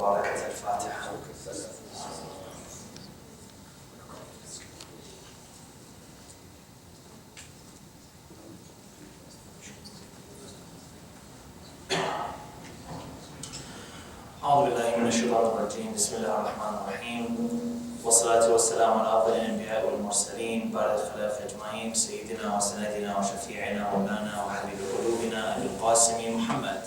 وبركة الفاتحة. أعوذ بالله من الشيطان الرجيم. بسم الله الرحمن الرحيم. والصلاة والسلام على أفضل الأنبياء والمرسلين بعد الخلائق أجمعين سيدنا وسندنا وشفيعنا ومولانا وحبيب قلوبنا أبي القاسم محمد.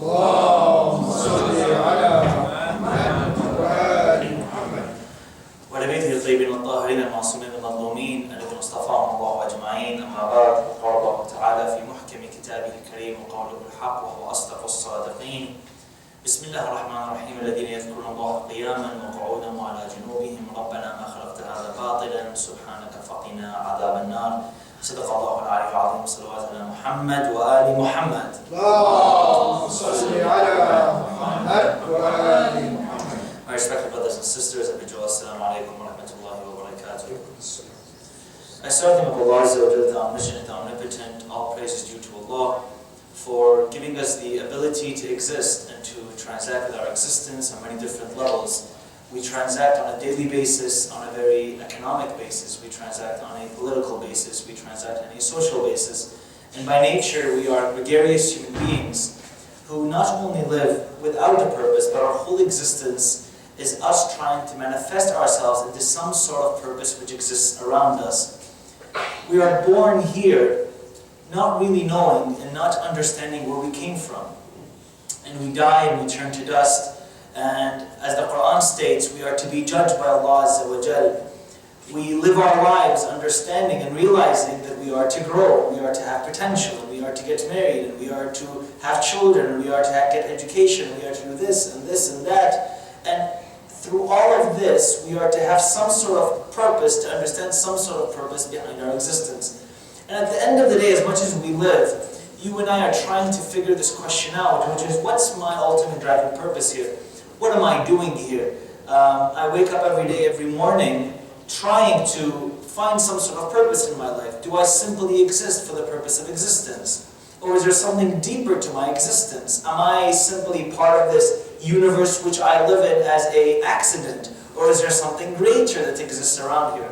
اللهم صل على محمد وآل محمد. وعلى بيته الطيبين الطاهرين المعصومين المظلومين الذين اصطفاهم الله أجمعين. أما بعد، قال الله تعالى في محكم كتابه الكريم وقوله الحق وهو أصدق الصادقين. بسم الله الرحمن الرحيم. الذين يذكرون الله قياما وقعودا وعلى جنوبهم ربنا ما خلقت هذا باطلا سبحانك فقنا عذاب النار. صدق الله العلي العظيم. صلوات على محمد وآل محمد. اللهم صل على محمد وآل محمد. My respected brothers and sisters, Assalamu alaikum wa rahmatullahi wa barakatuh. I start the name of Allah Azza wa Jalla, the omniscient, the omnipotent. All praise is due to Allah for giving us the ability to exist and to transact with our existence on many different levels. We transact on a daily basis, on a very economic basis. We transact on a political basis. We transact on a social basis. And by nature, we are gregarious human beings who not only live without a purpose, but our whole existence is us trying to manifest ourselves into some sort of purpose which exists around us. We are born here not really knowing and not understanding where we came from. And we die and we turn to dust. And as the Quran states, we are to be judged by Allah Azza wa Jal. We live our lives understanding and realizing that we are to grow, we are to have potential, and we are to get married, and we are to have children, and we are to get education, we are to do this and that. And through all of this, we are to have some sort of purpose, to understand some sort of purpose behind our existence. And at the end of the day, as much as we live, you and I are trying to figure this question out, which is, what's my ultimate driving purpose here? What am I doing here? I wake up every day, every morning, trying to find some sort of purpose in my life. Do I simply exist for the purpose of existence? Or is there something deeper to my existence? Am I simply part of this universe which I live in as an accident? Or is there something greater that exists around here?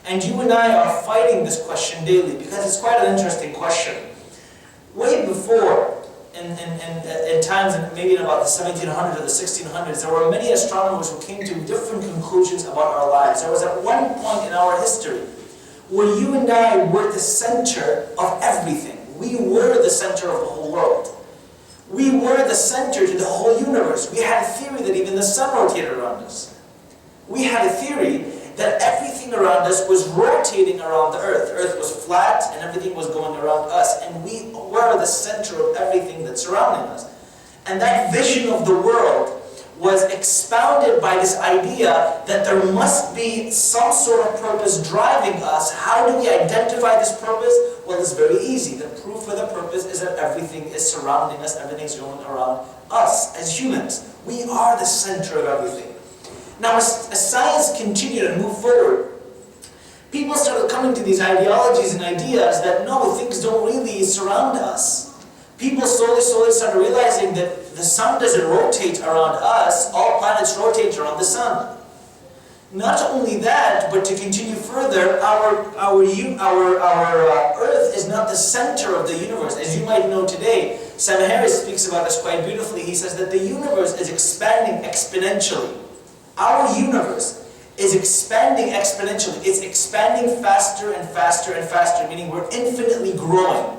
And you and I are fighting this question daily because it's quite an interesting question. Way before, in times, maybe in about the 1700s or the 1600s, there were many astronomers who came to different conclusions about our lives. There was at one point in our history where you and I were the center of everything. We were the center of the whole world. We were the center to the whole universe. We had a theory that even the sun rotated around us. We had a theory that everything around us was rotating around the earth. The earth was flat and everything was going around us. And we were the center of everything that's surrounding us. And that vision of the world was expounded by this idea that there must be some sort of purpose driving us. How do we identify this purpose? Well, it's very easy. The proof for the purpose is that everything is surrounding us, everything's going around us as humans. We are the center of everything. Now, as science continued and moved forward, people started coming to these ideologies and ideas that no, things don't really surround us. People slowly started realizing that the sun doesn't rotate around us, all planets rotate around the sun. Not only that, but to continue further, our Earth is not the center of the universe. As you might know today, Sam Harris speaks about this quite beautifully. He says that the universe is expanding exponentially. Our universe is expanding exponentially. It's expanding faster and faster and faster, meaning we're infinitely growing.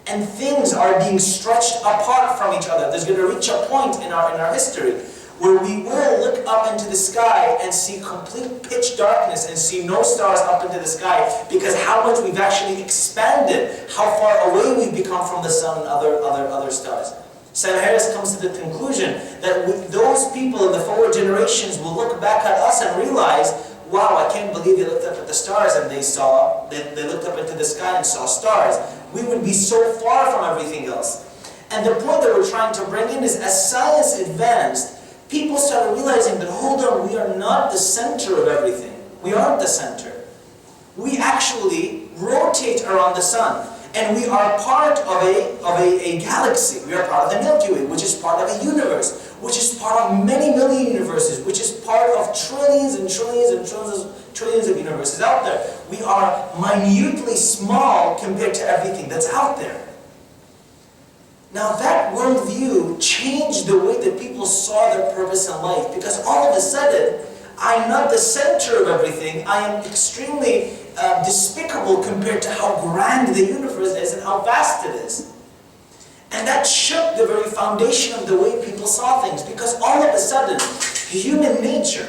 And things are being stretched apart from each other. There's going to reach a point in our history where we will look up into the sky and see complete pitch darkness and see no stars up into the sky because how much we've actually expanded, how far away we've become from the sun and other stars. Sam Harris comes to the conclusion that those people in the forward generations will look back at us and realize, wow, I can't believe they looked up at the stars and they looked up into the sky and saw stars. We would be so far from everything else. And the point that we're trying to bring in is, as science advanced, people started realizing that, hold on, we are not the center of everything. We aren't the center. We actually rotate around the sun. And we are part of a galaxy. We are part of the Milky Way, which is part of a universe, which is part of many million universes, which is part of trillions and trillions and trillions of universes out there. We are minutely small compared to everything that's out there. Now that worldview changed the way that people saw their purpose in life, because all of a sudden, I'm not the center of everything. I am extremely despicable compared to how grand the universe is and how vast it is. And that shook the very foundation of the way people saw things, because all of a sudden, human nature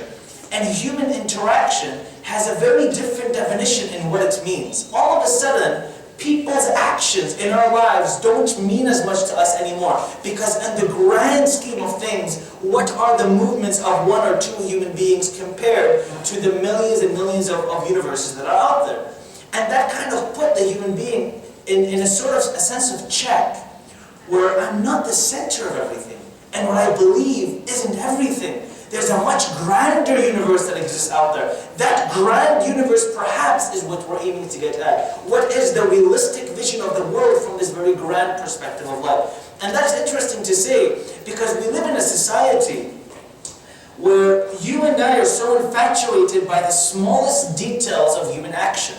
and human interaction has a very different definition in what it means. All of a sudden, people's actions in our lives don't mean as much to us anymore, because in the grand scheme of things, what are the movements of one or two human beings compared to the millions and millions of universes that are out there? And that kind of put the human being in a sort of a sense of check, where I'm not the center of everything, and what I believe isn't everything. There's a much grander universe that exists out there. That grand universe perhaps is what we're aiming to get at. What is the realistic vision of the world from this very grand perspective of life? And that's interesting to say, because we live in a society where you and I are so infatuated by the smallest details of human action.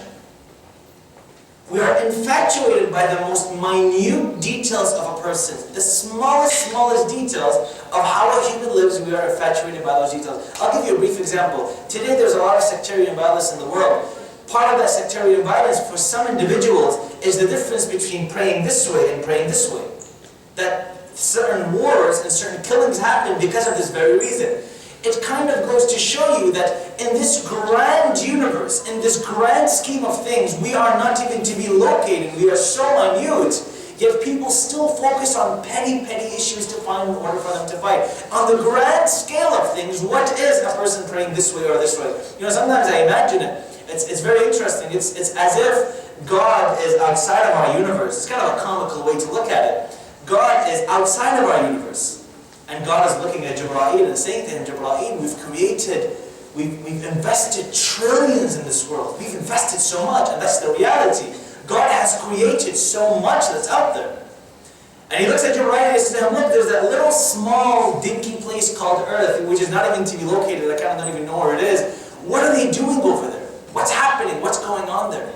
We are infatuated by the most minute details of a person. The smallest details of how a human lives, we are infatuated by those details. I'll give you a brief example. Today there's a lot of sectarian violence in the world. Part of that sectarian violence for some individuals is the difference between praying this way and praying this way. That certain wars and certain killings happen because of this very reason. It kind of goes to show you that in this grand universe, in this grand scheme of things, we are not even to be located. We are so minute, yet people still focus on petty issues to find in order for them to fight. On the grand scale of things, what is a person praying this way or this way? You know, sometimes I imagine it. It's very interesting. It's as if God is outside of our universe. It's kind of a comical way to look at it. God is outside of our universe. And God is looking at Arbaeen and saying to him, Arbaeen, we've invested trillions in this world. We've invested so much, and that's the reality. God has created so much that's out there. And he looks at Arbaeen and says to him, look, there's that little small dinky place called Earth, which is not even to be located. I kind of don't even know where it is. What are they doing over there? What's happening? What's going on there?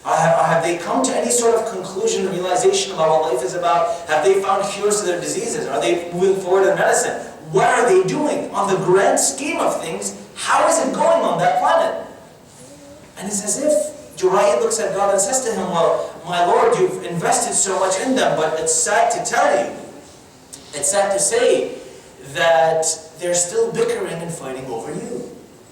Have they come to any sort of conclusion or realization about what life is about? Have they found cures to their diseases? Are they moving forward in medicine? What are they doing? On the grand scheme of things, how is it going on that planet? And it's as if Arbaeen looks at God and says to him, well, my Lord, you've invested so much in them, but it's sad to tell you, it's sad to say that they're still bickering and fighting over you.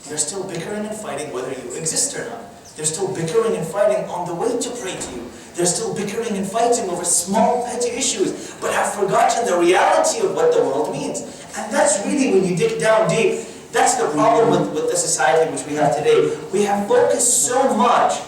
They're still bickering and fighting whether you exist or not. They're still bickering and fighting on the way to pray to you. They're still bickering and fighting over small, petty issues, but have forgotten the reality of what the world means. And that's really, when you dig down deep, that's the problem with the society which we have today. We have focused so much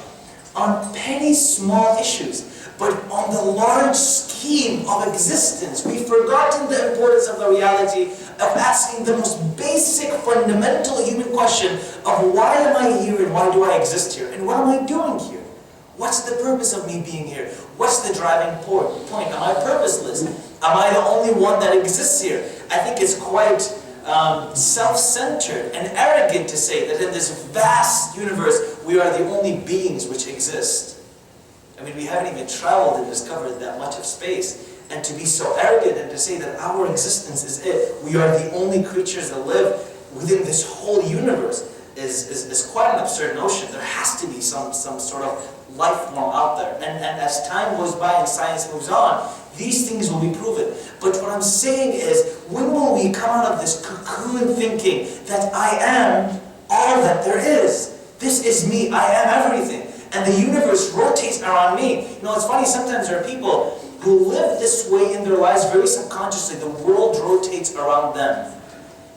on petty, small issues, but on the large scheme of existence, we've forgotten the importance of the reality of asking the most basic, fundamental human question of why am I here and why do I exist here? And what am I doing here? What's the purpose of me being here? What's the driving point? Am I purposeless? Am I the only one that exists here? I think it's quite self-centered and arrogant to say that in this vast universe, we are the only beings which exist. I mean, we haven't even traveled and discovered that much of space. And to be so arrogant and to say that our existence is it, we are the only creatures that live within this whole universe is quite an absurd notion. There has to be some sort of life form out there. And as time goes by and science moves on, these things will be proven. But what I'm saying is, when will we come out of this cocoon thinking that I am all that there is? This is me, I am everything. And the universe rotates around me. You know, it's funny, sometimes there are people who live this way in their lives very subconsciously. The world rotates around them.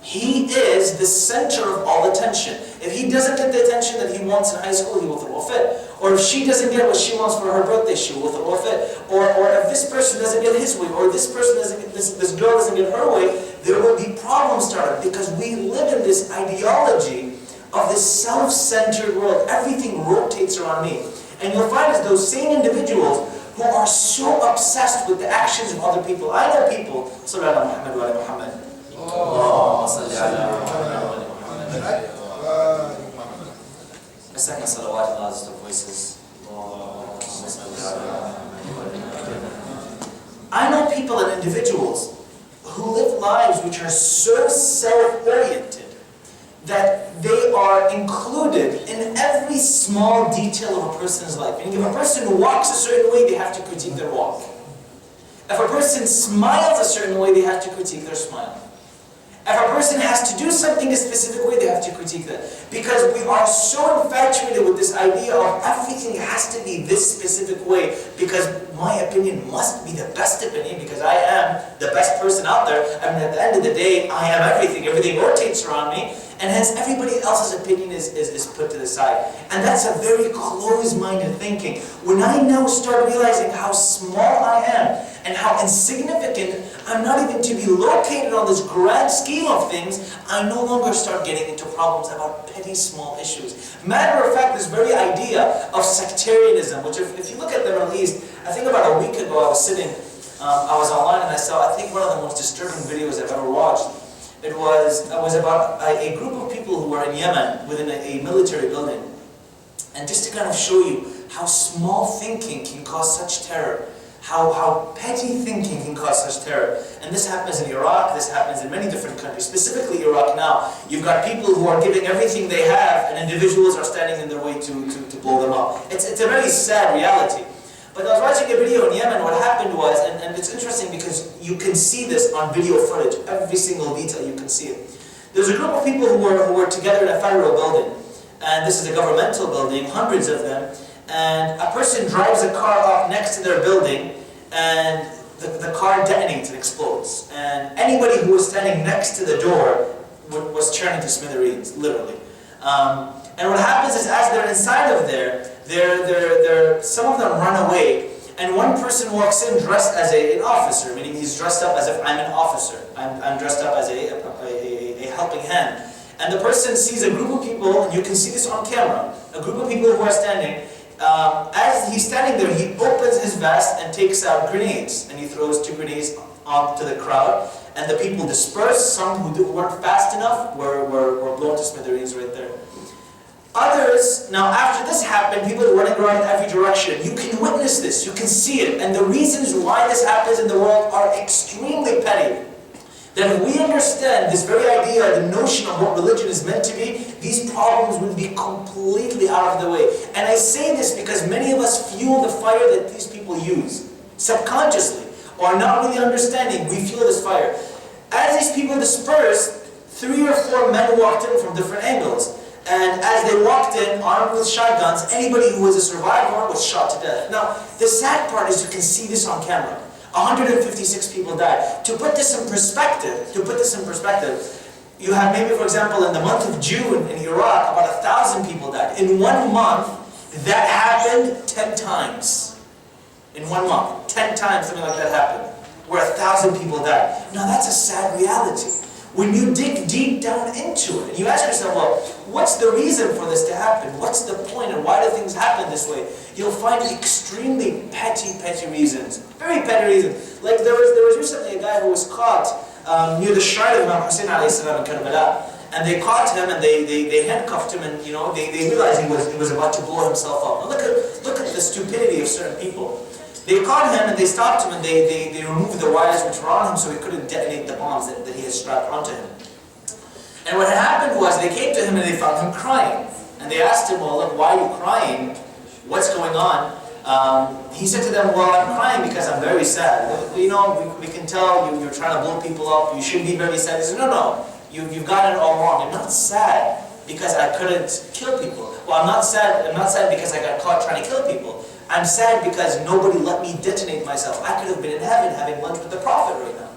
He is the center of all attention. If he doesn't get the attention that he wants in high school, he will throw a fit. Or if she doesn't get what she wants for her birthday, she will throw a fit. Or if this person doesn't get his way, or this person doesn't get this girl doesn't get her way, there will be problems started, because we live in this ideology of this self-centered world. Everything rotates around me. And you'll find that those same individuals who are so obsessed with the actions of other people. I know people, Sallallahu Alaihi Wasallam, A second salawat allows the voices. I know people and individuals who live lives which are so self-oriented that they are included in every small detail of a person's life. And if a person walks a certain way, they have to critique their walk. If a person smiles a certain way, they have to critique their smile. If a person has to do something a specific way, they have to critique that. Because we are so infatuated with this idea of everything has to be this specific way, because my opinion must be the best opinion, because I am the best person out there. I mean, at the end of the day, I am everything. Everything rotates around me, and hence everybody else's opinion is put to the side. And that's a very closed-minded thinking. When I now start realizing how small I am, and how insignificant I'm not even to be located on this grand scheme of things, I no longer start getting into problems about petty small issues. Matter of fact, this very idea of sectarianism, which if you look at the Middle East, I think about a week ago I was sitting, I was online and I saw, I think one of the most disturbing videos I've ever watched. It was about a group of people who were in Yemen within a military building. And just to kind of show you how small thinking can cause such terror. How petty thinking can cause such terror. And this happens in Iraq, this happens in many different countries, specifically Iraq now. You've got people who are giving everything they have, and individuals are standing in their way to blow them up. It's a very sad reality. But I was watching a video in Yemen. What happened was, and it's interesting because you can see this on video footage, every single detail you can see it. There's a group of people who were together in a federal building, and this is a governmental building, hundreds of them. And a person drives a car up next to their building, and the car detonates and explodes. And anybody who was standing next to the door was turned into smithereens, literally. And what happens is, as they're inside of there, some of them run away, and one person walks in dressed as an officer, meaning he's dressed up as if I'm an officer. I'm dressed up as a helping hand. And the person sees a group of people, and you can see this on camera, a group of people who are standing. As he's standing there, he opens his vest and takes out grenades, and he throws 2 grenades onto the crowd, and the people disperse. Some who weren't fast enough were blown to smithereens right there. Others, now after this happened, people were running around in every direction. You can witness this, you can see it, and the reasons why this happens in the world are extremely petty. That if we understand this very idea, the notion of what religion is meant to be, these problems would be completely out of the way. And I say this because many of us fuel the fire that these people use, subconsciously, or not really understanding. We fuel this fire. As these people dispersed, 3 or 4 men walked in from different angles. And as they walked in, armed with shotguns, anybody who was a survivor was shot to death. Now, the sad part is you can see this on camera. 156 people died. To put this in perspective, you have maybe, for example, in the month of June in Iraq, about 1,000 people died. In 1 month, that happened 10 times. In 1 month, 10 times something like that happened, where 1,000 people died. Now that's a sad reality. When you dig deep down into it, and you ask yourself, well, what's the reason for this to happen? What's the point, and why do things happen this way? You'll find extremely petty reasons. Very petty reasons. Like there was recently a guy who was caught near the shrine of Imam Hussein alayhi salam in Karbala. And they caught him, and they handcuffed him, and they realized he was about to blow himself up. Now look at the stupidity of certain people. They caught him and they stopped him, and they removed the wires which were on him so he couldn't detonate the bombs that he had strapped onto him. And what had happened was they came to him and they found him crying. And they asked him, well, look, why are you crying? What's going on? He said to them, well, I'm crying because I'm very sad. We can tell you're trying to blow people up. You shouldn't be very sad. He said, no, you've got it all wrong. I'm not sad because I couldn't kill people. Well, I'm not sad because I got caught trying to kill people. I'm sad because nobody let me detonate myself. I could have been in heaven having lunch with the Prophet right now.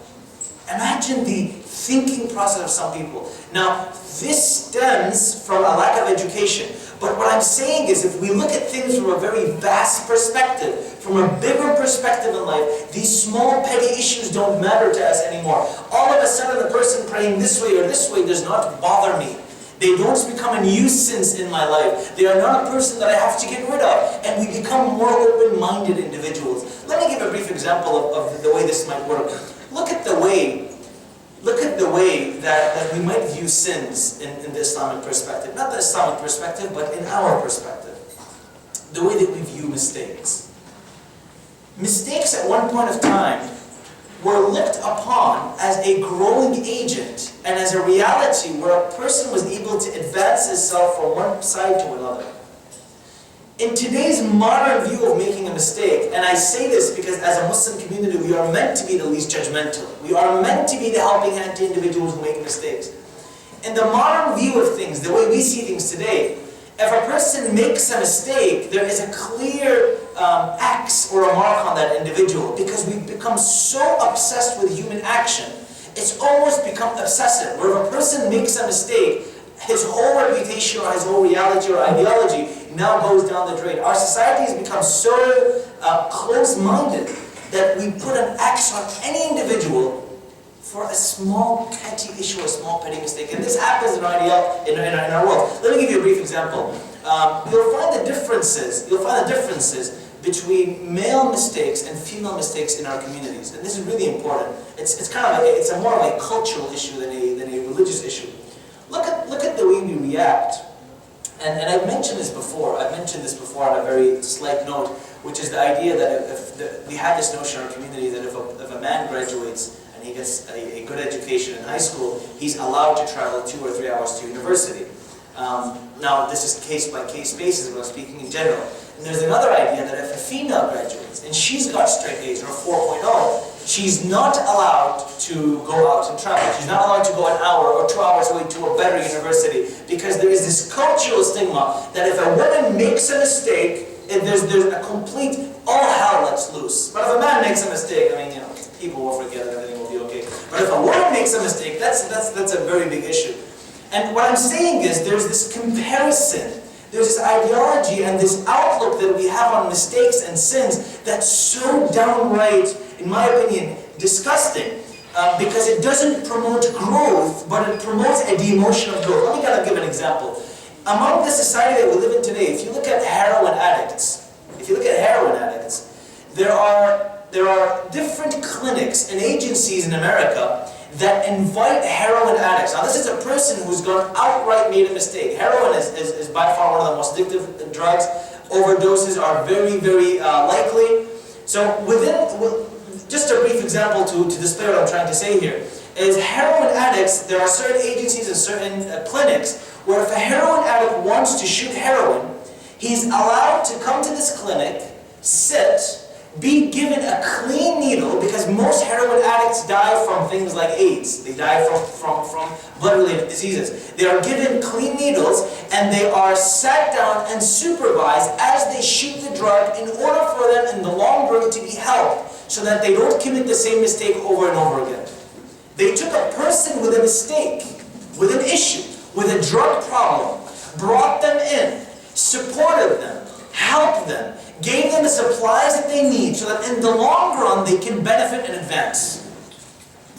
Imagine the thinking process of some people. Now, this stems from a lack of education. But what I'm saying is, if we look at things from a very vast perspective, from a bigger perspective in life, these small petty issues don't matter to us anymore. All of a sudden, the person praying this way or this way does not bother me. They don't become a nuisance in my life. They are not a person that I have to get rid of. And we become more open-minded individuals. Let me give a brief example of the way this might work. Look at the way look at the way that we might view sins in the Islamic perspective. Not the Islamic perspective, but in our perspective. The way that we view mistakes. Mistakes at one point of time were looked upon as a growing agent and as a reality where a person was able to advance himself from one side to another. In today's modern view of making a mistake, and I say this because as a Muslim community we are meant to be the least judgmental. We are meant to be the helping hand to individuals who make mistakes. In the modern view of things, the way we see things today, if a person makes a mistake, there is a clear X or a mark on that individual because we've become so obsessed with human action. It's almost become obsessive, where if a person makes a mistake, his whole reputation or his whole reality or ideology now goes down the drain. Our society has become so close-minded that we put an X on any individual for a small petty issue, a small petty mistake. And this happens in our world. Let me give you a brief example. You'll find the differences between male mistakes and female mistakes in our communities. And this is really important. It's kind of it's a more of a cultural issue than a religious issue. Look at the way we react. And I've mentioned this before. I've mentioned this before on a very slight note, which is the idea that we have this notion in our community that if a man graduates and he gets a good education in high school, he's allowed to travel 2 or 3 hours to university. Now, this is case-by-case basis, but I'm speaking in general. And there's another idea that if a female graduates and she's got straight A's or a 4.0, she's not allowed to go out and travel. She's not allowed to go an hour or 2 hours away to a better university because there is this cultural stigma that if a woman makes a mistake, there's a complete all hell lets loose. But if a man makes a mistake, I mean, people will forget it, everything will be okay. But if a woman makes a mistake, that's a very big issue. And what I'm saying is there's this comparison. There's this ideology and this outlook that we have on mistakes and sins that's so downright, in my opinion, disgusting. Because it doesn't promote growth, but it promotes a demotion of growth. Let me kind of give an example. Among the society that we live in today, if you look at heroin addicts, there are different clinics and agencies in America that invite heroin addicts. Now this is a person who's gone outright made a mistake. Heroin is by far one of the most addictive drugs. Overdoses are very, very likely. So just a brief example to display what I'm trying to say here, is heroin addicts, there are certain agencies and certain clinics where if a heroin addict wants to shoot heroin, he's allowed to come to this clinic, sit, be given a clean needle, because most heroin addicts die from things like AIDS. They die from blood-related diseases. They are given clean needles and they are sat down and supervised as they shoot the drug in order for them in the long run to be helped so that they don't commit the same mistake over and over again. They took a person with a mistake, with an issue, with a drug problem, brought them in, supported them, helped them, gave them the supplies that they need so that in the long run they can benefit and advance.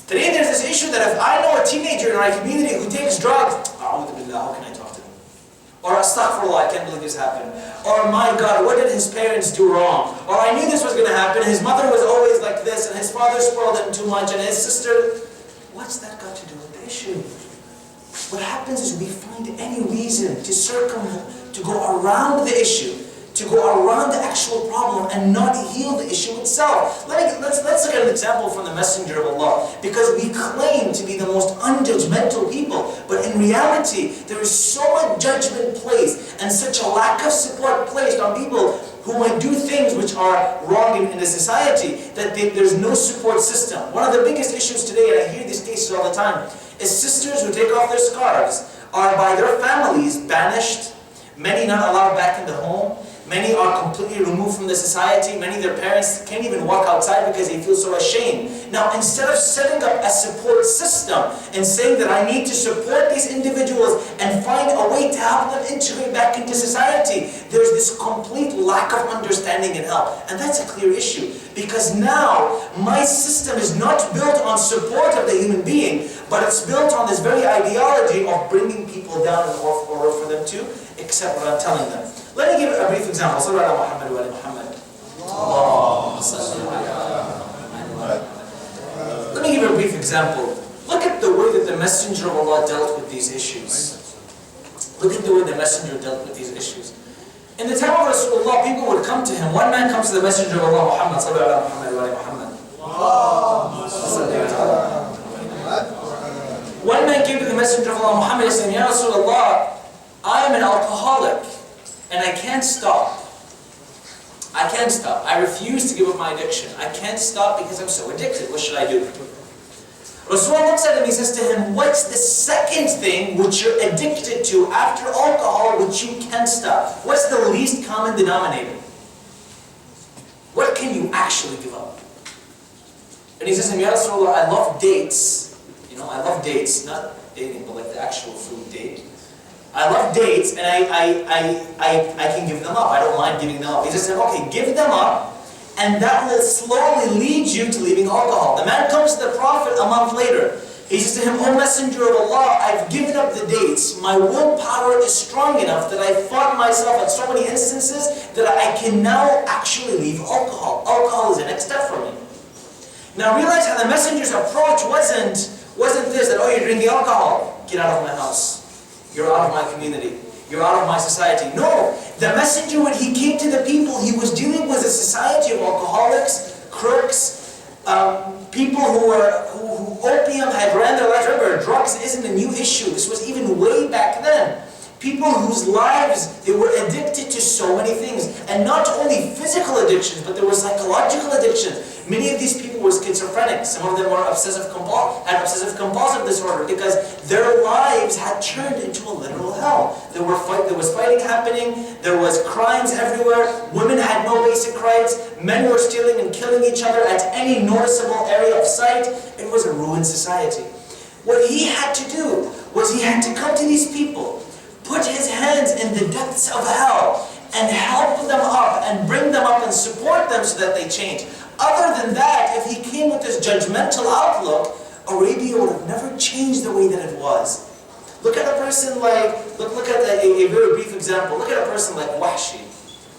Today there's this issue that if I know a teenager in our community who takes drugs, how can I talk to him? Or astaghfirullah, I can't believe this happened. Or my God, what did his parents do wrong? Or I knew this was going to happen, his mother was always like this and his father spoiled him too much and his sister. What's that got to do with the issue? What happens is we find any reason to go around the issue, to go around the actual problem and not heal the issue itself. Let's look at an example from the Messenger of Allah, because we claim to be the most unjudgmental people, but in reality there is so much judgment placed and such a lack of support placed on people who might do things which are wrong in the society that there's no support system. One of the biggest issues today, and I hear these cases all the time, is sisters who take off their scarves are by their families banished, many not allowed back in the home. Many are completely removed from the society. Many of their parents can't even walk outside because they feel so ashamed. Now, instead of setting up a support system and saying that I need to support these individuals and find a way to help them integrate back into society, there's this complete lack of understanding and help. And that's a clear issue. Because now, my system is not built on support of the human being, but it's built on this very ideology of bringing people down in order for them to accept what I'm telling them. Let me give a brief example. Let me give you a brief example. Look at the Messenger of Allah dealt with these issues. Look at the way the Messenger dealt with these issues. In the time of Rasulullah, people would come to him. One man comes to the Messenger of Allah, Muhammad, sallallahu alaihi Muhammad. One man came to the Messenger of Allah, Muhammad, and said, Ya Rasulullah, I am an alcoholic, and I can't stop. I can't stop. I refuse to give up my addiction. I can't stop because I'm so addicted. What should I do? Rasulullah looks at him, he says to him, what's the second thing which you're addicted to after alcohol which you can't stop? What's the least common denominator? What can you actually give up? And he says to him, Ya Rasulullah, I love dates. You know, I love dates. Not dating, but like the actual food date. I love dates, and I can give them up. I don't mind giving them up. He just said, okay, give them up, and that will slowly lead you to leaving alcohol. The man comes to the Prophet a month later. He says to him, O Messenger of Allah, I've given up the dates. My willpower is strong enough that I fought myself at so many instances that I can now actually leave alcohol. Alcohol is the next step for me. Now realize how the Messenger's approach wasn't this, that, oh, you're drinking alcohol, get out of my house. You're out of my community. You're out of my society. No, the Messenger, when he came to the people, he was dealing with a society of alcoholics, crooks, people who opium had ran their lives. Remember, drugs isn't a new issue. This was even way back then. People whose lives, they were addicted to so many things. And not only physical addictions, but there were psychological addictions. Many of these people were schizophrenic. Some of them were had obsessive-compulsive disorder because their lives had turned into a literal hell. There was fighting happening. There was crimes everywhere. Women had no basic rights. Men were stealing and killing each other at any noticeable area of sight. It was a ruined society. What he had to do was he had to come to these people, put his hands in the depths of hell, and help them up and bring them up and support them so that they change. Other than that, if he came with this judgmental outlook, Arabia would have never changed the way that it was. Look at a person like, look at a very brief example. Look at a person like Wahshi.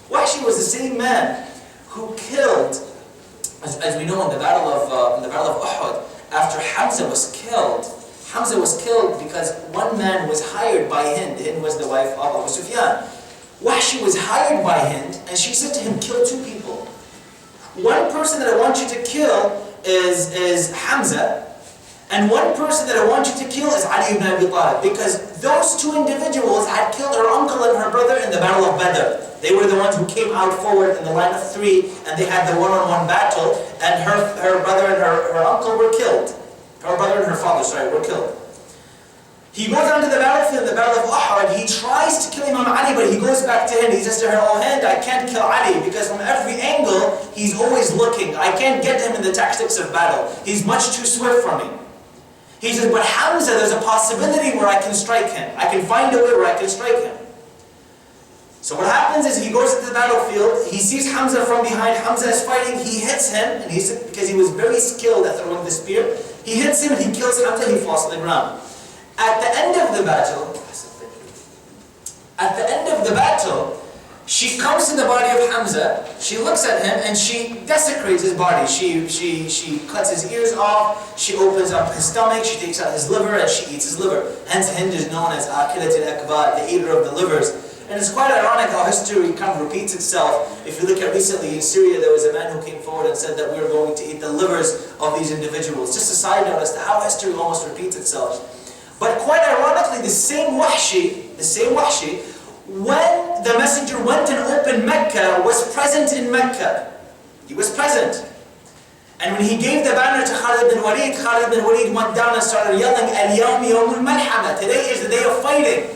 Wahshi was the same man who killed, as we know in the battle of Uhud, after Hamza was killed. Hamza was killed because one man was hired by Hind. Hind was the wife of Abu Sufyan. Wahshi was hired by Hind, and she said to him, kill two people. One person that I want you to kill is Hamza, and one person that I want you to kill is Ali ibn Abi Talib, because those two individuals had killed her uncle and her brother in the Battle of Badr. They were the ones who came out forward in the line of three, and they had the one-on-one battle, and her brother and her uncle were killed. Her brother and her father, were killed. He goes onto the battlefield in the Battle of Uhud. He tries to kill Imam Ali, but he goes back to Hind. He says to her, oh Hind, I can't kill Ali because from every angle, he's always looking. I can't get him in the tactics of battle. He's much too swift for me. He says, but Hamza, there's a possibility where I can strike him. I can find a way where I can strike him. So what happens is he goes to the battlefield, he sees Hamza from behind, Hamza is fighting, he hits him, and because he was very skilled at throwing the spear, he hits him and he kills Hamza, he falls to the ground. At the end of the battle, she comes to the body of Hamza, she looks at him and she desecrates his body. She cuts his ears off, she opens up his stomach, she takes out his liver and she eats his liver. Hence Hind is known as Akilat al-Akbar, the eater of the livers. And it's quite ironic how history kind of repeats itself. If you look at recently in Syria, there was a man who came forward and said that we were going to eat the livers of these individuals. Just a side note as to how history almost repeats itself. But quite ironically, the same Wahshi, when the Messenger went and opened Mecca, was present in Mecca. He was present. And when he gave the banner to Khalid bin Walid went down and started yelling, Al-Yawm Yawmul Malhama, today is the day of fighting.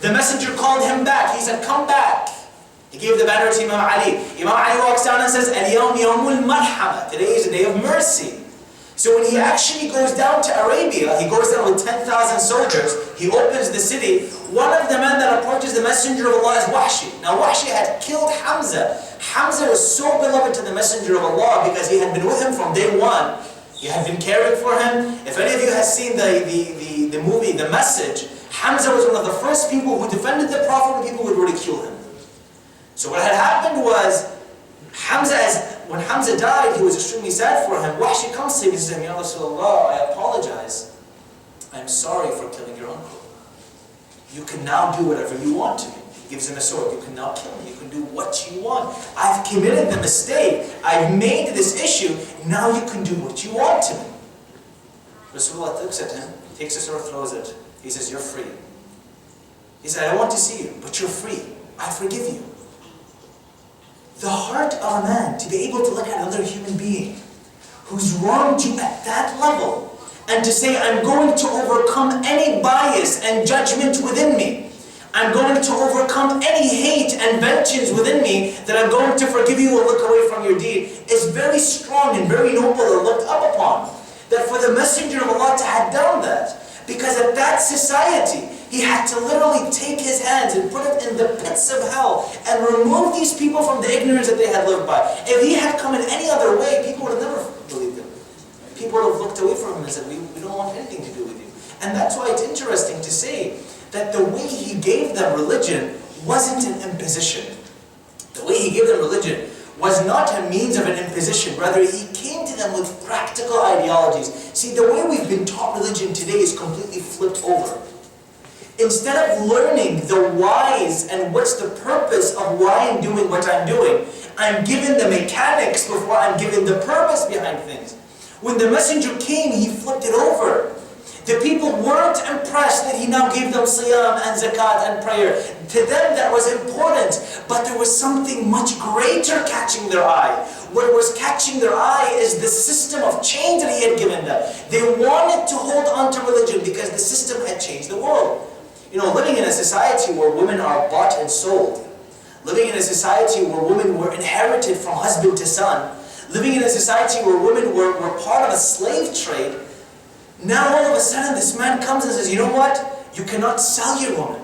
The Messenger called him back. He said, come back. He gave the banner to Imam Ali. Imam Ali walks down and says, Al-Yawm Yawmul Malhama, today is the day of mercy. So when he actually goes down to Arabia, he goes down with 10,000 soldiers, he opens the city, one of the men that approaches the Messenger of Allah is Wahshi. Now Wahshi had killed Hamza. Hamza was so beloved to the Messenger of Allah because he had been with him from day one. He had been caring for him. If any of you have seen the movie, The Message, Hamza was one of the first people who defended the Prophet when people would ridicule him. So what had happened was, when Hamza died, he was extremely sad for him. Wahshi comes to him and says, Ya Rasulullah, I apologize. I'm sorry for killing your uncle. You can now do whatever you want to me. He gives him a sword. You can now kill me. You can do what you want. I've committed the mistake. I've made this issue. Now you can do what you want to me. Rasulullah looks at him, takes the sword, throws it. He says, you're free. He said, I want to see you, but you're free. I forgive you. The heart of a man to be able to look at another human being who's wronged you at that level and to say, I'm going to overcome any bias and judgment within me. I'm going to overcome any hate and vengeance within me, that I'm going to forgive you and look away from your deed, is very strong and very noble and looked up upon. That for the Messenger of Allah to have done that, because at that society, he had to literally take his hands and put it in the pits of hell and remove these people from the ignorance that they had lived by. If he had come in any other way, people would have never believed him. People would have looked away from him and said, we don't want anything to do with you. And that's why it's interesting to say that the way he gave them religion wasn't an imposition. The way he gave them religion was not a means of an imposition. Rather, he came to them with practical ideologies. See, the way we've been taught religion today is completely flipped over. Instead of learning the whys and what's the purpose of why I'm doing what I'm doing, I'm given the mechanics before I'm given the purpose behind things. When the messenger came, he flipped it over. The people weren't impressed that he now gave them siyam and zakat and prayer. To them that was important, but there was something much greater catching their eye. What was catching their eye is the system of change that he had given them. They wanted to hold on to religion because the system had changed the world. You know, living in a society where women are bought and sold, living in a society where women were inherited from husband to son, living in a society where women were part of a slave trade, now all of a sudden this man comes and says, you know what? You cannot sell your woman.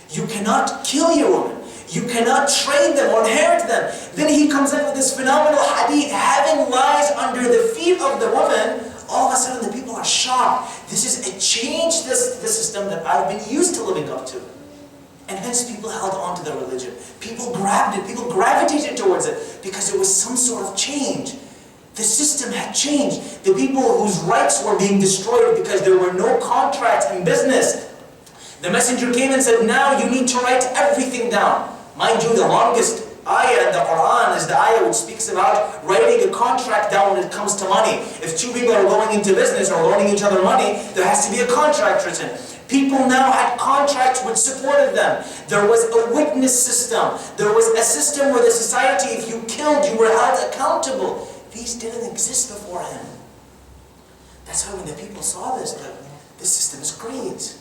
You cannot kill your woman. You cannot trade them or inherit them. Then he comes up with this phenomenal hadith, heaven lies under the feet of the woman. All of a sudden the people are shocked. This is a change, the system that I've been used to living up to. And hence people held on to their religion. People grabbed it, people gravitated towards it because it was some sort of change. The system had changed. The people whose rights were being destroyed because there were no contracts in business. The messenger came and said, now you need to write everything down. Mind you, the longest ayah in the Quran is the ayah which speaks about writing a contract down when it comes to money. If two people are going into business or loaning each other money, there has to be a contract written. People now had contracts which supported them. There was a witness system. There was a system where the society, if you killed, you were held accountable. These didn't exist before him. That's why when the people saw this, this system is great.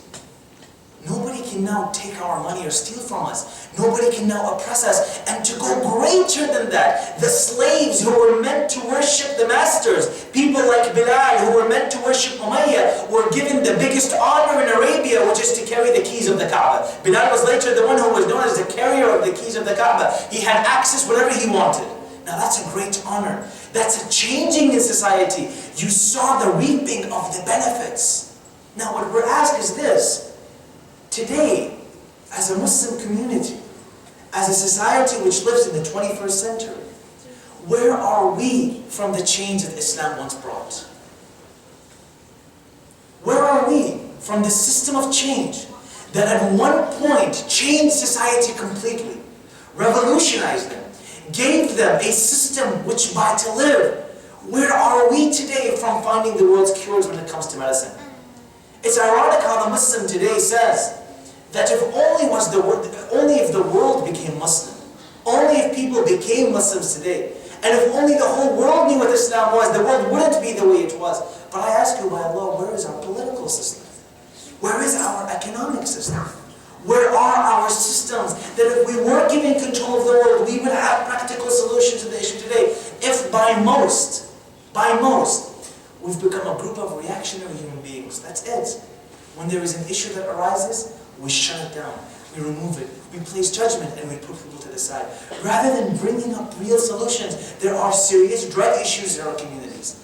Nobody can now take our money or steal from us. Nobody can now oppress us. And to go greater than that, the slaves who were meant to worship the masters, people like Bilal who were meant to worship Umayyah, were given the biggest honor in Arabia, which is to carry the keys of the Kaaba. Bilal was later the one who was known as the carrier of the keys of the Kaaba. He had access whatever he wanted. Now that's a great honor. That's a changing in society. You saw the reaping of the benefits. Now what we're asked is this. Today, as a Muslim community, as a society which lives in the 21st century, where are we from the change that Islam once brought? Where are we from the system of change that at one point changed society completely, revolutionized them, gave them a system which by to live? Where are we today from finding the world's cures when it comes to medicine? It's ironic how the Muslim today says that if the world became Muslim, only if people became Muslims today, and if only the whole world knew what Islam was, the world wouldn't be the way it was. But I ask you, by Allah, where is our political system? Where is our economic system? Where are our systems that if we were given control of the world, we would have practical solutions to the issue today? If by most, we've become a group of reactionary human beings. That's it. When there is an issue that arises, we shut it down, we remove it, we place judgment, and we put people to the side. Rather than bringing up real solutions, there are serious drug issues in our communities.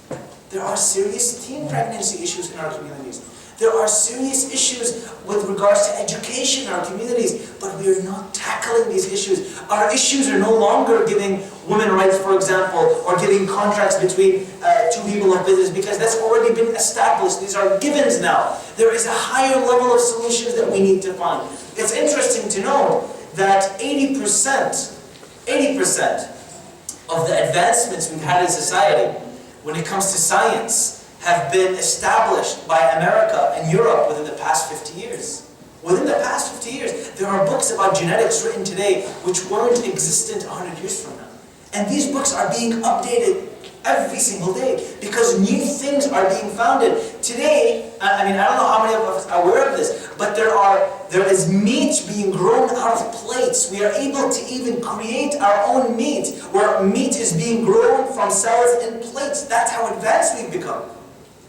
There are serious teen pregnancy issues in our communities. There are serious issues with regards to education education in our communities, but we are not tackling these issues. Our issues are no longer giving women rights, for example, or giving contracts between two people of business, because that's already been established. These are givens now. There is a higher level of solutions that we need to find. It's interesting to know that 80% of the advancements we've had in society when it comes to science have been established by America and Europe within the past 50 years. Within the past 50 years, there are books about genetics written today which weren't existent 100 years from now. And these books are being updated every single day because new things are being founded. Today, I don't know how many of us are aware of this, but there is meat being grown out of plates. We are able to even create our own meat, where meat is being grown from cells in plates. That's how advanced we've become.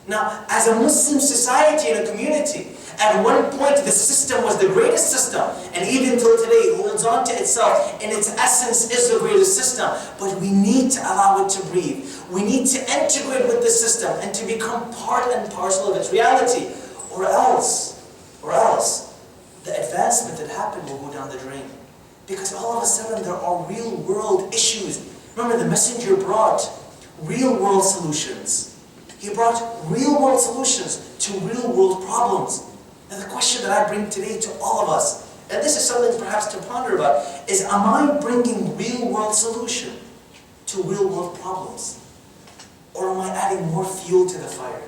Now, as a Muslim society and a community, at one point the system was the greatest system, and even till today it holds on to itself, in its essence is the greatest system. But we need to allow it to breathe. We need to integrate with the system and to become part and parcel of its reality. Or else, the advancement that happened will go down the drain. Because all of a sudden there are real world issues. Remember, the messenger brought real world solutions. He brought real-world solutions to real-world problems. And the question that I bring today to all of us, and this is something perhaps to ponder about, is am I bringing real-world solution to real-world problems? Or am I adding more fuel to the fire?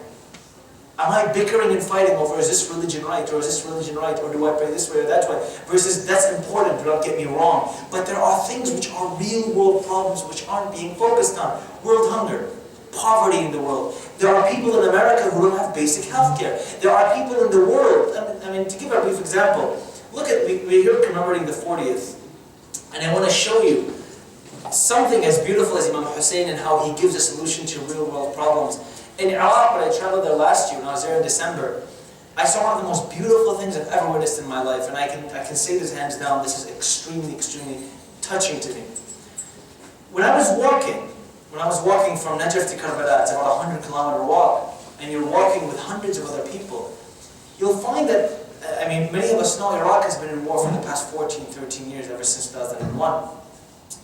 Am I bickering and fighting over, is this religion right, or is this religion right, or do I pray this way or that way? Versus, that's important, do not get me wrong. But there are things which are real-world problems which aren't being focused on. World hunger. Poverty in the world. There are people in America who don't have basic health care. There are people in the world, to give a brief example, look at, we're here commemorating the 40th, and I want to show you something as beautiful as Imam Hussein and how he gives a solution to real world problems. In Iraq, when I traveled there last year, when I was there in December, I saw one of the most beautiful things I've ever witnessed in my life, and I can say this hands down, this is extremely, extremely touching to me. When I was walking from Najaf to Karbala, it's about a 100-kilometer walk, and you're walking with hundreds of other people, you'll find that, many of us know Iraq has been in war for the past 14, 13 years, ever since 2001.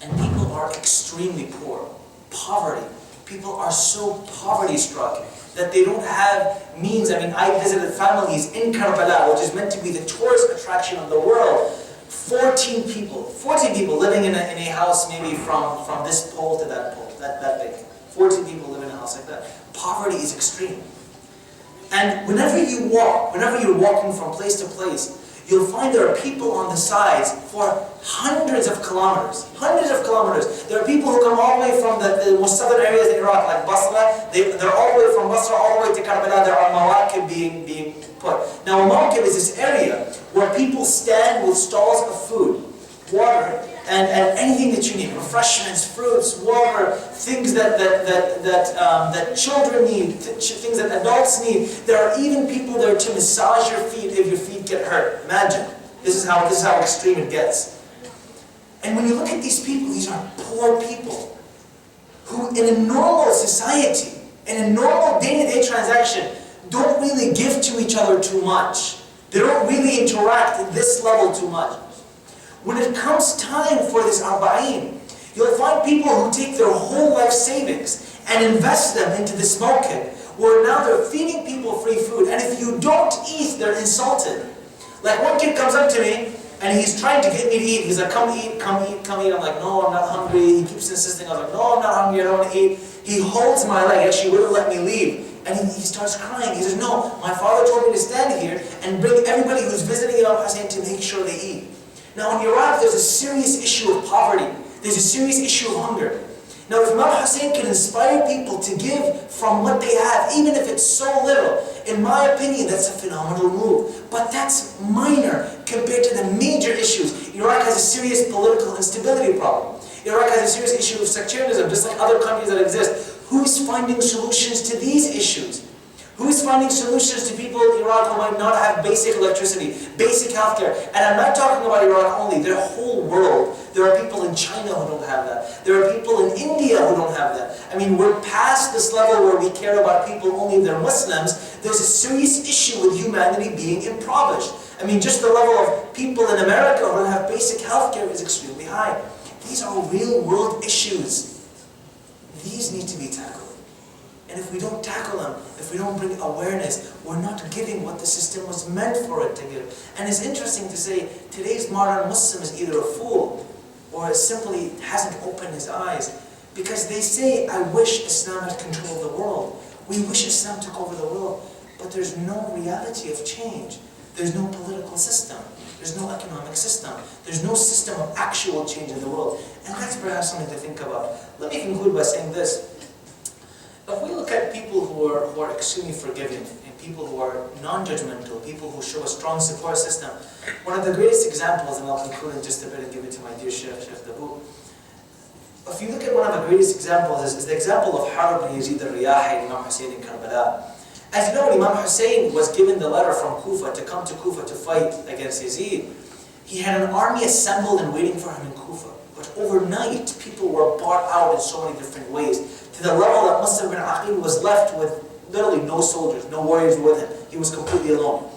And people are extremely poor. Poverty. People are so poverty-struck that they don't have means. I visited families in Karbala, which is meant to be the tourist attraction of the world. 14 people living in a house maybe from this pole to that pole, that big. 14 people live in a house like that. Poverty is extreme. And whenever you're walking from place to place, you'll find there are people on the sides for hundreds of kilometers. Hundreds of kilometers. There are people who come all the way from the most southern areas in Iraq, like Basra. They're all the way from Basra all the way to Karbala. There are mawakib being put. Now, a mawakib is this area where people stand with stalls of food, water, and anything that you need, refreshments, fruits, water, things that children need, things that adults need. There are even people there to massage your feet if your feet get hurt. Imagine. This is how extreme it gets. And when you look at these people, these are poor people who in a normal society, in a normal day-to-day transaction, don't really give to each other too much. They don't really interact at this level too much. When it comes time for this Arbaeen, you'll find people who take their whole life savings and invest them into this market, where now they're feeding people free food, and if you don't eat, they're insulted. Like one kid comes up to me, and he's trying to get me to eat. He's like, come eat, come eat, come eat. I'm like, no, I'm not hungry. He keeps insisting. I was like, no, I'm not hungry, I don't want to eat. He holds my leg, actually wouldn't let me leave. And he starts crying. He says, no, my father told me to stand here and bring everybody who's visiting Imam Hussein to make sure they eat. Now in Iraq, there's a serious issue of poverty. There's a serious issue of hunger. Now if Imam Hussein can inspire people to give from what they have, even if it's so little, in my opinion, that's a phenomenal move. But that's minor compared to the major issues. Iraq has a serious political instability problem. Iraq has a serious issue of sectarianism, just like other countries that exist. Who's finding solutions to these issues? Who's finding solutions to people in Iraq who might not have basic electricity, basic healthcare? And I'm not talking about Iraq only, their whole world. There are people in China who don't have that. There are people in India who don't have that. We're past this level where we care about people only if they're Muslims. There's a serious issue with humanity being impoverished. I mean, just the level of people in America who don't have basic health care is extremely high. These are real world issues. These need to be tackled. And if we don't tackle them, if we don't bring awareness, we're not giving what the system was meant for it to give. And it's interesting to say, today's modern Muslim is either a fool or simply hasn't opened his eyes. Because they say, I wish Islam had control of the world. We wish Islam took over the world. But there's no reality of change. There's no political system. There's no economic system. There's no system of actual change in the world. And that's perhaps something to think about. Let me conclude by saying this. If we look at people who are extremely forgiving, and people who are non-judgmental, people who show a strong support system, one of the greatest examples, and I'll conclude in just a bit and give it to my dear Sheikh Dabu. If you look at one of the greatest examples, is the example of Harb ibn Yazid al-Riyahi and Imam Hussein in Karbala. As you know, when Imam Hussein was given the letter from Kufa to come to Kufa to fight against Yazid, he had an army assembled and waiting for him in Kufa. But overnight, people were bought out in so many different ways, to the level that Muslim ibn Aqil was left with literally no soldiers, no warriors with him. He was completely alone.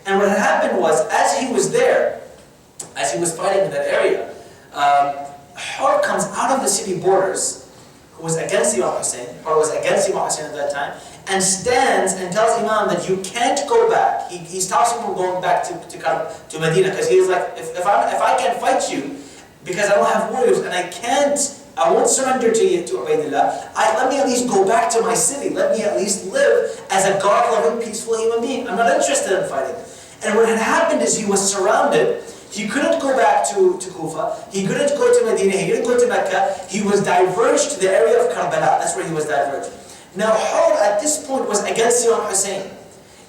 And what had happened was, as he was there, as he was fighting in that area, Har comes out of the city borders, who was against Imam Hussein, or was against Imam Hussein at that time, and stands and tells Imam that you can't go back. He stops him from going back to Medina, because he was like, if I can't fight you, because I don't have warriors, and I won't surrender to you, to Ubaydullah, let me at least go back to my city. Let me at least live as a God-loving, peaceful human being. I'm not interested in fighting. And what had happened is he was surrounded. He couldn't go back to Kufa. He couldn't go to Medina. He couldn't go to Mecca. He was diverged to the area of Karbala. That's where he was diverged. Now, Har at this point was against Imam Hussein.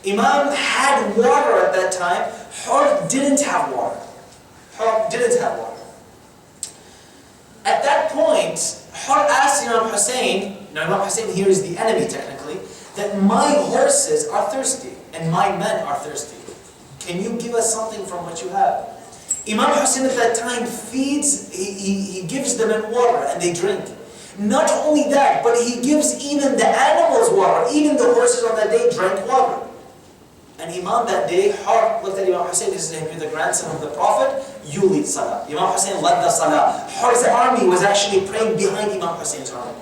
Imam had water at that time. Har didn't have water. Har didn't have water. At that point, Har asked Imam Hussein, now Imam Hussein here is the enemy technically, that my horses are thirsty and my men are thirsty. Can you give us something from what you have? Imam Hussein at that time feeds, he gives the men water and they drink. Not only that, but he gives even the animals water. Even the horses on that day drank water. And Imam that day, Har looked at Imam Hussein, he said, you're the grandson of the Prophet, you lead Salah. Imam Hussein led the Salah. Har's army was actually praying behind Imam Hussein's army.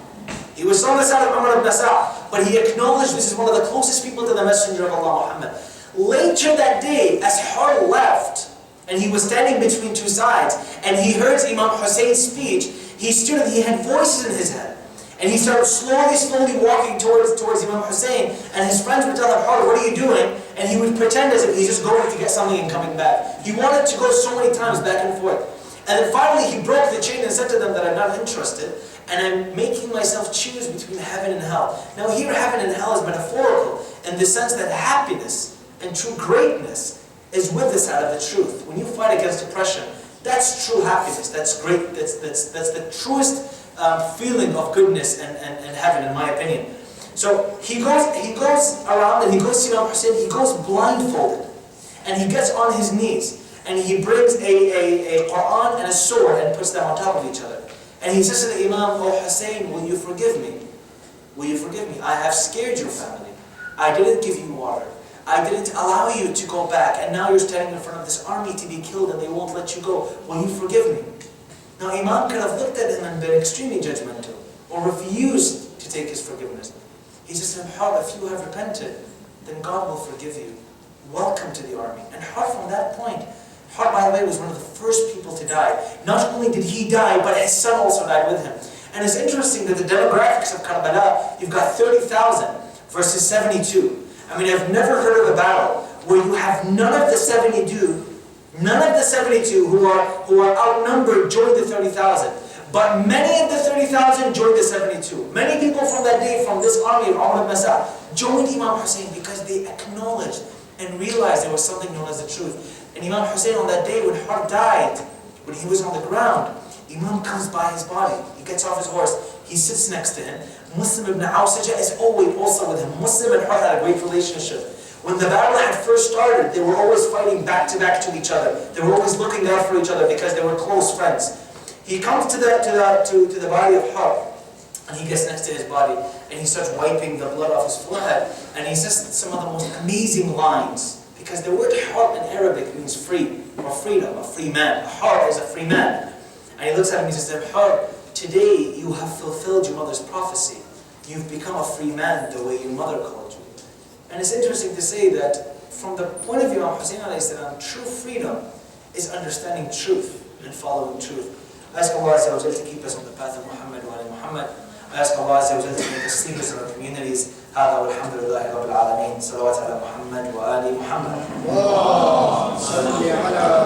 He was on the side of Umar ibn Sa'd, but he acknowledged this is one of the closest people to the Messenger of Allah Muhammad. Later that day, as Har left, and he was standing between two sides, and he heard Imam Hussein's speech, he stood and he had voices in his head. And he started slowly walking towards Imam Hussein, and his friends would tell him, Har, what are you doing? And he would pretend as if he's just going to get something and coming back. He wanted to go so many times back and forth. And then finally he broke the chain and said to them that I'm not interested, and I'm making myself choose between heaven and hell. Now here, heaven and hell is metaphorical in the sense that happiness and true greatness is with the side of the truth. When you fight against oppression, that's true happiness. That's great. That's the truest feeling of goodness and heaven, in my opinion. So he goes around and he goes to Imam Hussein. He goes blindfolded, and he gets on his knees, and he brings a Quran and a sword and puts them on top of each other. And he says to the Imam, "Oh Hussein, will you forgive me? Will you forgive me? I have scared your family. I didn't give you water. I didn't allow you to go back, and now you're standing in front of this army to be killed and they won't let you go. Will you forgive me?" Now Imam could have looked at him and been extremely judgmental, or refused to take his forgiveness. He says to him, "Har, if you have repented, then God will forgive you. Welcome to the army." And Har, from that point, Har, by the way, was one of the first people to die. Not only did he die, but his son also died with him. And it's interesting that the demographics of Karbala, you've got 30,000 versus 72. I mean, I've never heard of a battle where you have none of the 72 who are outnumbered joined the 30,000. But many of the 30,000 joined the 72. Many people from that day, from this army of Umar ibn Sa'd, joined Imam Hussein because they acknowledged and realized there was something known as the truth. And Imam Hussein on that day when Har died, when he was on the ground, Imam comes by his body. He gets off his horse. He sits next to him. Muslim ibn Awsaja is always also with him. Muslim and Har had a great relationship. When the battle had first started, they were always fighting back to each other. They were always looking out for each other because they were close friends. He comes to the body of Har, and he gets next to his body, and he starts wiping the blood off his forehead, and he says some of the most amazing lines. Because the word har in Arabic means free, or freedom, a free man. A har is a free man. And he looks at him and he says, har, today you have fulfilled your mother's prophecy. You've become a free man the way your mother called you. And it's interesting to say that from the point of view of Hussein alayhi salam, true freedom is understanding truth and following truth. I ask Allah Azza wa Jal to keep us on the path of Muhammad wa ali Muhammad. I ask Allah Azza wa Jal to make us leaders in our communities. هذا والحمد لله رب العالمين. صلوات على محمد وآل محمد. اللهم صل على